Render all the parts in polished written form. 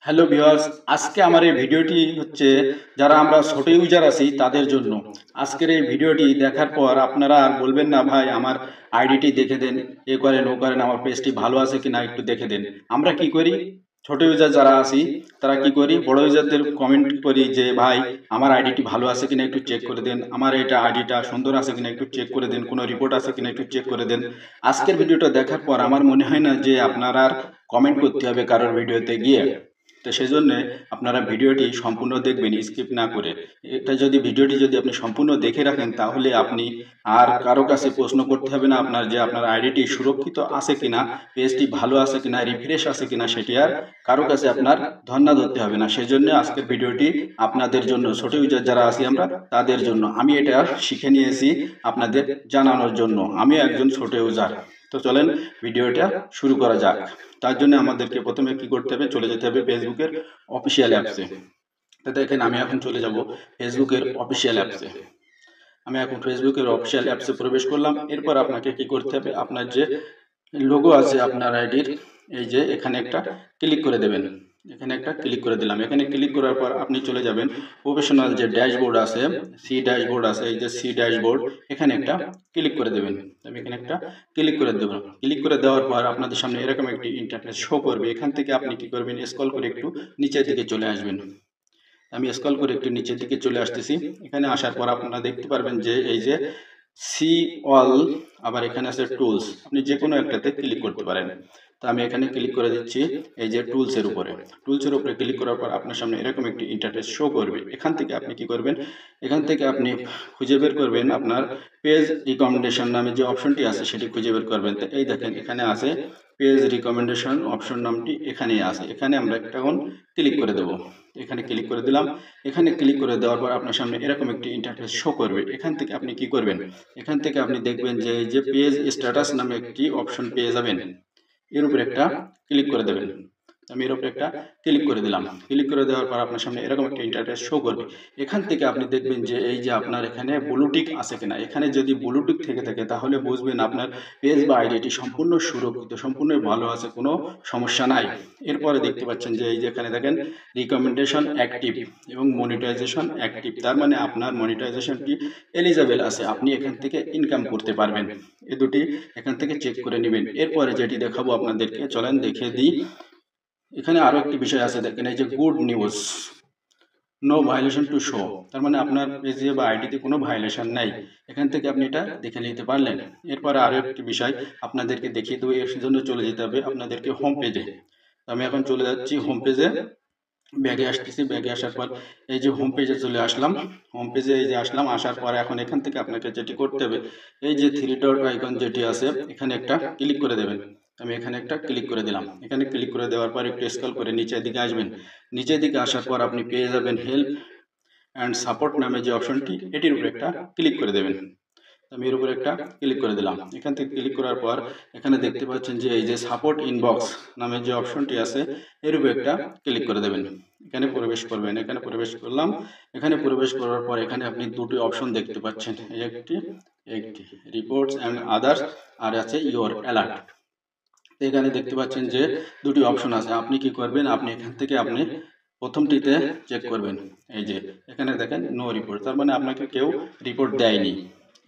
Hello viewers, আজকে আমার এই ভিডিওটি হচ্ছে যারা আমরা ছোট ইউজার আছি তাদের জন্য। আজকের এই ভিডিওটি দেখার পর আপনারা আর বলবেন না ভাই আমার আইডিটি দেখে দেন, এ করেন ও করেন, আমার পেজটি ভালো আছে কিনা একটু দেখে দেন। আমরা কি করি, ছোট ইউজার যারা আছি তারা কি করি, বড় ইউজারদের কমেন্ট করি যে ভাই আমার আইডিটি ভালো আছে কিনা একটু চেক করে দেন, আমার এটা আইডিটা সুন্দর আছে কিনা একটু চেক করে দেন, কোনো রিপোর্ট আছে কিনা একটু চেক করে দেন। আজকের ভিডিওটা দেখার পর আমার মনে হয় না যে আপনারা আর কমেন্ট করতে হবে কারোর ভিডিওতে গিয়ে। তো সেই জন্য আপনারা ভিডিওটি সম্পূর্ণ দেখবেন, স্কিপ না করে। এটা যদি ভিডিওটি যদি আপনি সম্পূর্ণ দেখে রাখেন তাহলে আপনি আর কারো কাছে প্রশ্ন করতে হবে না আপনার যে আপনার আইডিটি সুরক্ষিত আছে কিনা, পেজটি ভালো আছে কিনা, রিফ্রেশ আছে কিনা, সেটি আর কারো কাছে আপনার ধর্ণা ধরতে হবে না। সেই জন্য আজকের ভিডিওটি আপনাদের জন্য, ছোট ইউজার যারা আছি আমরা তাদের জন্য। আমি এটা শিখে নিয়েছি আপনাদের জানানোর জন্য, আমি একজন ছোট ইউজার। তো চলেন ভিডিওটা শুরু করা যাক। তার জন্য আমাদেরকে প্রথমে কি করতে হবে, চলে যেতে হবে ফেসবুকের অফিসিয়াল অ্যাপসে। তো দেখেন আমি এখন চলে যাব ফেসবুকের অফিসিয়াল অ্যাপসে। আমি এখন ফেসবুকের অফিসিয়াল অ্যাপসে প্রবেশ করলাম। এরপর আপনাকে কি করতে হবে, আপনার যে লোগো আছে আপনার আইডির, এই যে এখানে একটা ক্লিক করে দেবেন। এখানে একটা ক্লিক করে দিলাম। এখানে ক্লিক করার পর আপনি চলে যাবেন প্রফেশনাল যে ড্যাশবোর্ড আছে, সি ড্যাশবোর্ড আছে, এই যে সি ড্যাশবোর্ড, এখানে একটা ক্লিক করে দেবেন। আমি এখানে একটা ক্লিক করে দেবো। ক্লিক করে দেওয়ার পর আপনাদের সামনে এরকম একটি ইন্টারফেস শো করবে। এখান থেকে আপনি কি করবেন, স্ক্রল করে একটু নিচের দিকে চলে আসবেন। আমি স্ক্রল করে একটু নিচের দিকে চলে আসতেছি। এখানে আসার পর আপনারা দেখতে পারবেন যে এই যে সি অল, আবার এখানে আছে টুলস, আপনি যে কোনো একটাতে ক্লিক করতে পারেন। তো আমি এখানে ক্লিক করে দিচ্ছি এই যে টুলসের উপরে। টুলসের উপরে ক্লিক করার পর আপনার সামনে এরকম একটি ইন্টারফেস শো করবে। এখান থেকে আপনি কি করবেন, এখান থেকে আপনি খুঁজে বের করবেন আপনার পেজ রিকমেন্ডেশন নামে যে অপশনটি আছে সেটি খুঁজে বের করবেন। তো এই দেখেন এখানে আছে পেজ রিকমেন্ডেশন অপশন, নামটি এখানেই আছে। এখানে আমরা এখন ক্লিক করে দেবো। এখানে ক্লিক করে দিলাম। এখানে ক্লিক করে দেওয়ার পর আপনার সামনে এরকম একটি ইন্টারফেস শো করবে। এখান থেকে আপনি কি করবেন, এখান থেকে আপনি দেখবেন যে এই যে পেজ স্ট্যাটাস নামে একটি অপশন পেয়ে যাবেন। এর উপরে একটা ক্লিক করে দেবেন। আমি এর উপরে একটা ক্লিক করে দিলাম। ক্লিক করে দেওয়ার পর আপনার সামনে এরকম একটা ইন্টারফেস শো করবে। এখান থেকে আপনি দেখবেন যে এই যে আপনার এখানে ব্লুটিক আছে কিনা। এখানে যদি ব্লুটিক থেকে থাকে তাহলে বুঝবেন আপনার পেজ বা আইডিটি সম্পূর্ণ সুরক্ষিত, সম্পূর্ণ ভালো আছে, কোনো সমস্যা নাই। এরপরে দেখতে পাচ্ছেন যে এই যে এখানে দেখেন রিকমেন্ডেশন অ্যাক্টিভ এবং মনিটাইজেশন অ্যাক্টিভ, তার মানে আপনার মনিটাইজেশনটি এলিজেবল আছে, আপনি এখান থেকে ইনকাম করতে পারবেন। এই দুটি এখান থেকে চেক করে নেবেন। এরপরে যেটি দেখাবো আপনাদেরকে, চলেন দেখিয়ে দিই। এখানে আরো একটি বিষয় আছে, দেখেন এই যে good news, no violation to show, তার মানে আপনার পেজে বা আইডিতে কোনো ভায়োলেশন নাই। এখান থেকে আপনি এটা দেখে নিতে পারলেন। এরপরে আরো একটি বিষয় আপনাদেরকে দেখিয়ে দেবো, এর জন্য চলে যেতে হবে আপনাদেরকে হোম পেজে। আমি এখন চলে যাচ্ছি হোম পেজে, ব্যাগে আসতেছি। ব্যাগে আসার পর এই যে হোম পেজে চলে আসলাম। হোম পেজে এই যে আসলাম, আসার পর এখন এখান থেকে আপনাকে যেটি করতে হবে, এই যে থ্রি ডট আইকন যেটি আছে এখানে একটা ক্লিক করে দেবেন। আমি এখানে একটা ক্লিক করে দিলাম। এখানে ক্লিক করে দেওয়ার পর একটু স্ক্রল করে নিচের দিকে আসবেন। নিচের দিকে আসার পর আপনি পেয়ে যাবেন হেল্প অ্যান্ড সাপোর্ট নামে যে অপশনটি, এটির উপরে একটা ক্লিক করে দেবেন। আমি এর উপরে একটা ক্লিক করে দিলাম। এখান থেকে ক্লিক করার পর এখানে দেখতে পাচ্ছেন যে এই যে সাপোর্ট ইনবক্স নামে যে অপশনটি আছে এর উপরে একটা ক্লিক করে দেবেন। এখানে প্রবেশ করবেন। এখানে প্রবেশ করলাম। এখানে প্রবেশ করার পর এখানে আপনি দুটি অপশন দেখতে পাচ্ছেন, একটি রিপোর্টস অ্যান্ড আদার্স, আর আছে ইওর অ্যালার্ট। এখানে দেখতে পাচ্ছেন যে দুটি অপশন আছে। আপনি কি করবেন, আপনি এখান থেকে আপনি প্রথমটিতে চেক করবেন। এই যে এখানে দেখেন নো রিপোর্ট, তার মানে আপনাকে কেউ রিপোর্ট দেয়নি।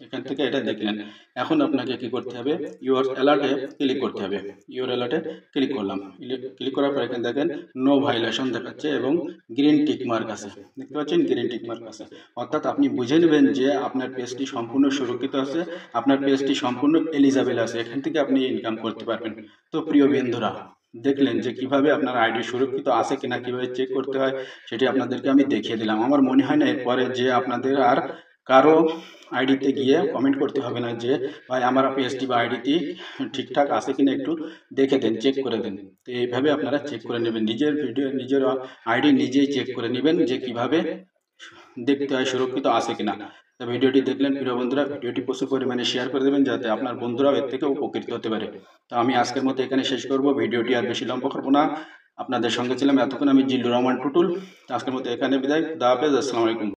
এখান থেকে এটা দেখলেন। এখন আপনাকে কি করতে হবে, ইওর অ্যালার্টে ক্লিক করতে হবে। ইওর অ্যালার্টে ক্লিক করলাম। ক্লিক করার পর এখানে দেখেন নো ভায়োলেশন দেখাচ্ছে এবং গ্রিন টিক মার্ক আছে, দেখতে পাচ্ছেন গ্রিন টিক মার্ক আছে। অর্থাৎ আপনি বুঝে নেবেন যে আপনার পেজটি সম্পূর্ণ সুরক্ষিত আছে, আপনার পেজটি সম্পূর্ণ এলিজেবল আছে, এখান থেকে আপনি ইনকাম করতে পারবেন। তো প্রিয় বন্ধুরা, দেখলেন যে কিভাবে আপনার আইডি সুরক্ষিত আছে কিনা কিভাবে চেক করতে হয় সেটি আপনাদেরকে আমি দেখিয়ে দিলাম। আমার মনে হয় না এরপরে যে আপনাদের আর কারো আইডিতে গিয়ে কমেন্ট করতে হবে না যে ভাই আমার পেজটি বা আইডিটি ঠিকঠাক আছে কিনা একটু দেখে দেন, চেক করে দেন। তো এইভাবে আপনারা চেক করে নেবেন, নিজের ভিডিও নিজের আইডি নিজেই চেক করে নেবেন যে কিভাবে দেখতে হয় সুরক্ষিত আছে কিনা। তো ভিডিওটি দেখলেন প্রিয় বন্ধুরা, ভিডিওটি প্রচুর পরিমাণে শেয়ার করে দেবেন যাতে আপনার বন্ধুরাও এর থেকে উপকৃত হতে পারে। তো আমি আজকের মতো এখানে শেষ করব, ভিডিওটি আর বেশি লম্বা করবো না। আপনাদের সঙ্গে ছিলাম এতক্ষণ আমি জিল্লুর রহমান টুটুল। আজকের মতো এখানে বিদায়, খুদা হাফেজ, আসসালামু আলাইকুম।